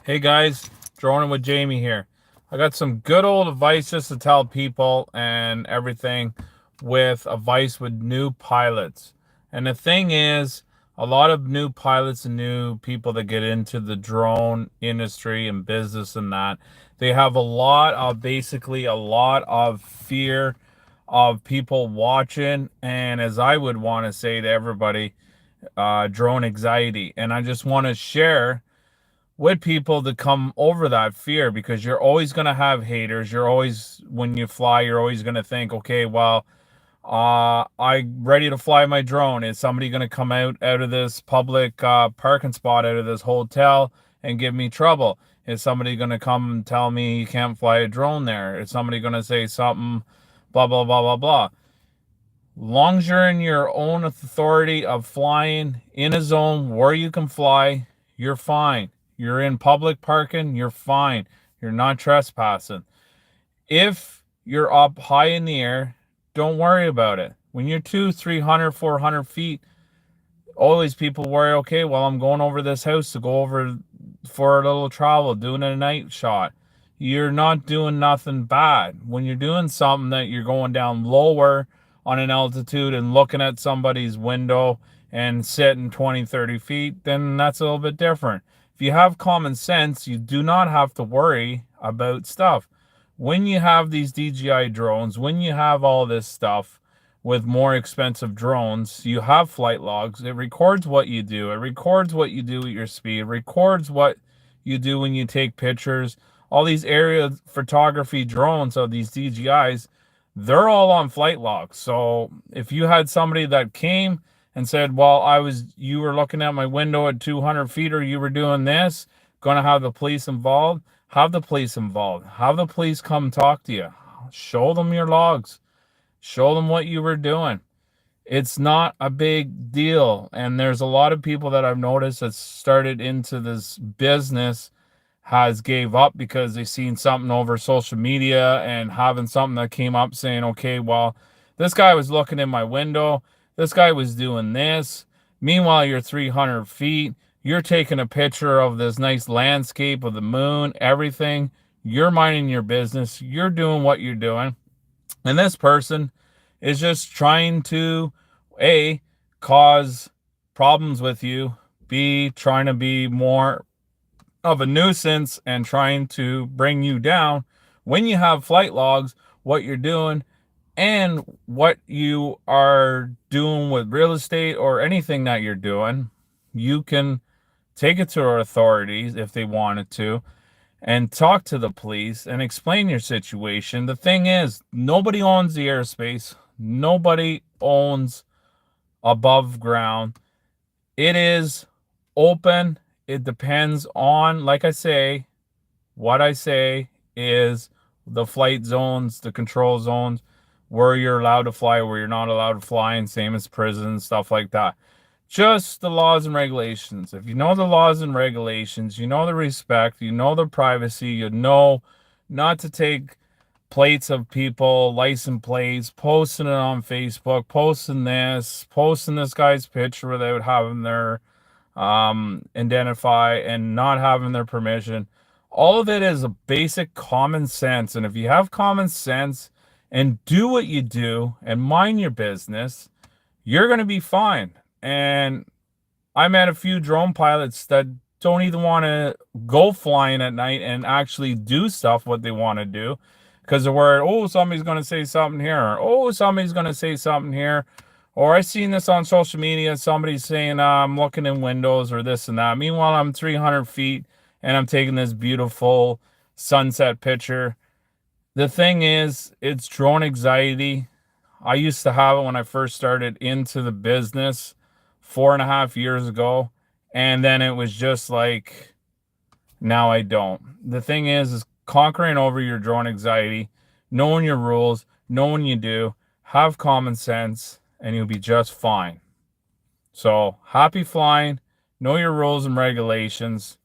Hey guys, droning with Jamie here. I got some good old advice just to tell people and everything with advice with new pilots. And the thing is, a lot of new pilots and new people that get into the drone industry and business and that, they have a lot of fear of people watching. And as I would want to say to everybody, drone anxiety. And I just want to share with people to come over that fear, because you're always going to have haters. You're always, when you fly, you're always going to think, okay, well, I'm ready to fly my drone. Is somebody going to come out of this public parking spot, out of this hotel, and give me trouble? Is somebody going to come and tell me you can't fly a drone there? Is somebody going to say something, blah, blah, blah, blah, blah? Long as you're in your own authority of flying in a zone where you can fly, you're fine. You're in public parking, you're fine. You're not trespassing. If you're up high in the air, don't worry about it. When you're 300, 400 feet, always people worry, okay, well, I'm going over this house to go over for a little travel, doing a night shot. You're not doing nothing bad. When you're doing something that you're going down lower on an altitude and looking at somebody's window and sitting 20, 30 feet, then that's a little bit different. If you have common sense, you do not have to worry about stuff. When you have these DJI drones, when you have all this stuff, with more expensive drones, you have flight logs. It records what you do. It records what you do at your speed. It records what you do when you take pictures. All these area photography drones of these DJIs, they're all on flight logs. So if you had somebody that came and said, well, you were looking at my window at 200 feet, or you were doing this, going to have the police involved, have the police involved. Have the police come talk to you. Show them your logs. Show them what you were doing. It's not a big deal. And there's a lot of people that I've noticed that started into this business has gave up because they seen something over social media and having something that came up saying, okay, well, this guy was looking in my window. This guy was doing this. Meanwhile, you're 300 feet. You're taking a picture of this nice landscape of the moon, everything. You're minding your business. You're doing what you're doing. And this person is just trying to, A, cause problems with you, B, trying to be more of a nuisance and trying to bring you down when you have flight logs, what you're doing, and what you are doing with real estate or anything that you're doing. You can take it to our authorities if they wanted to, and talk to the police and explain your situation. The thing is, nobody owns the airspace. Nobody owns above ground. It is open. It depends on, like I say, what I say is the flight zones, the control zones, where you're allowed to fly, where you're not allowed to fly, and same as prison, stuff like that. Just the laws and regulations. If you know the laws and regulations, you know the respect, you know the privacy, you know not to take plates of people, license plates, posting it on Facebook, posting this guy's picture without having their identify and not having their permission. All of it is a basic common sense. And if you have common sense and do what you do and mind your business, you're going to be fine. And I met a few drone pilots that don't even want to go flying at night and actually do stuff what they want to do, because they're worried, oh, somebody's going to say something here, or oh, somebody's going to say something here, or I seen this on social media, somebody's saying I'm looking in windows or this and that. Meanwhile, I'm 300 feet and I'm taking this beautiful sunset picture. The thing is, it's drone anxiety. I used to have it when I first started into the business 4.5 years ago. And then it was just like, now I don't. The thing is conquering over your drone anxiety, knowing your rules, knowing you do, have common sense, and you'll be just fine. So happy flying, know your rules and regulations,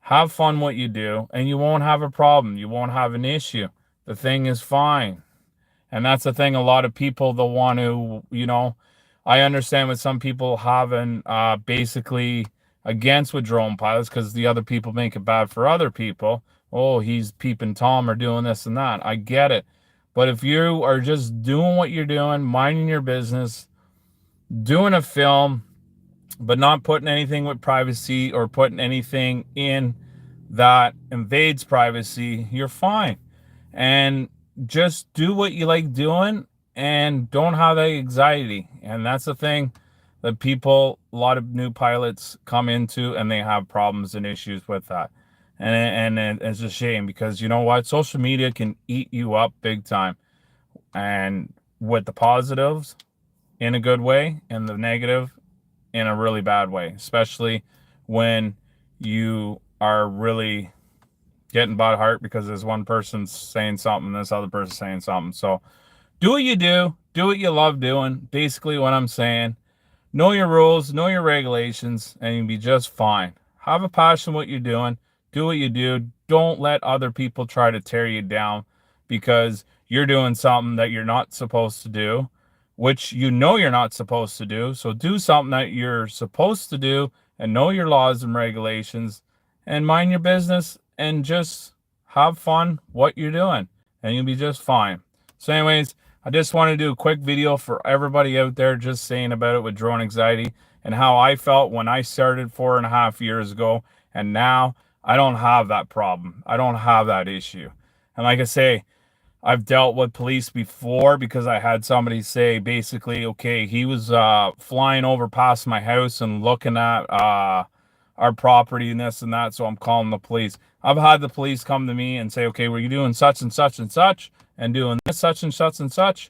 have fun what you do, and you won't have a problem. You won't have an issue. The thing is fine. And that's the thing, a lot of people, they'll want to, I understand with some people having basically against with drone pilots because the other people make it bad for other people. Oh, he's peeping Tom or doing this and that. I get it. But if you are just doing what you're doing, minding your business, doing a film, but not putting anything with privacy or putting anything in that invades privacy, you're fine. And just do what you like doing and don't have that anxiety. And that's the thing that people, a lot of new pilots come into, and they have problems and issues with that. And it's a shame because you know what? Social media can eat you up big time. And with the positives in a good way and the negative in a really bad way, especially when you are really getting by heart because there's one person saying something, this other person saying something. So do what you do what you love doing. Basically what I'm saying, know your rules, know your regulations, and you'll be just fine. Have a passion what you're doing. Do what you do. Don't let other people try to tear you down because you're doing something that you're not supposed to do, which you know you're not supposed to do. So do something that you're supposed to do and know your laws and regulations and mind your business and just have fun what you're doing and you'll be just fine. So anyways, I just want to do a quick video for everybody out there just saying about it with drone anxiety and how I felt when I started 4.5 years ago. And now I don't have that problem. I don't have that issue. And like I say, I've dealt with police before because I had somebody say basically, okay, he was flying over past my house and looking at our property and this and that, so I'm calling the police. I've had the police come to me and say, okay, were you doing such and such and such and doing this such and such and such?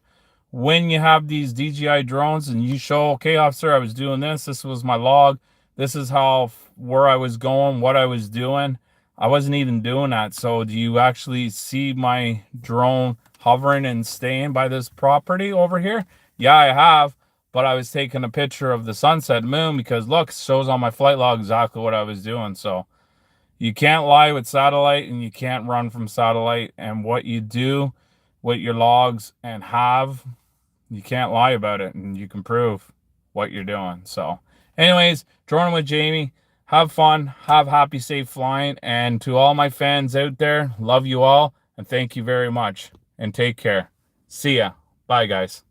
When you have these DJI drones and you show, okay, officer, I was doing this, this was my log, this is where I was going, what I was doing. I wasn't even doing that. So do you actually see my drone hovering and staying by this property over here? Yeah, I have. But I was taking a picture of the sunset moon because look, it shows on my flight log exactly what I was doing. So you can't lie with satellite and you can't run from satellite. And what you do with your logs and have, you can't lie about it and you can prove what you're doing. So anyways, droning with Jamie. Have fun, have happy, safe flying. And to all my fans out there, love you all. And thank you very much. And take care. See ya. Bye, guys.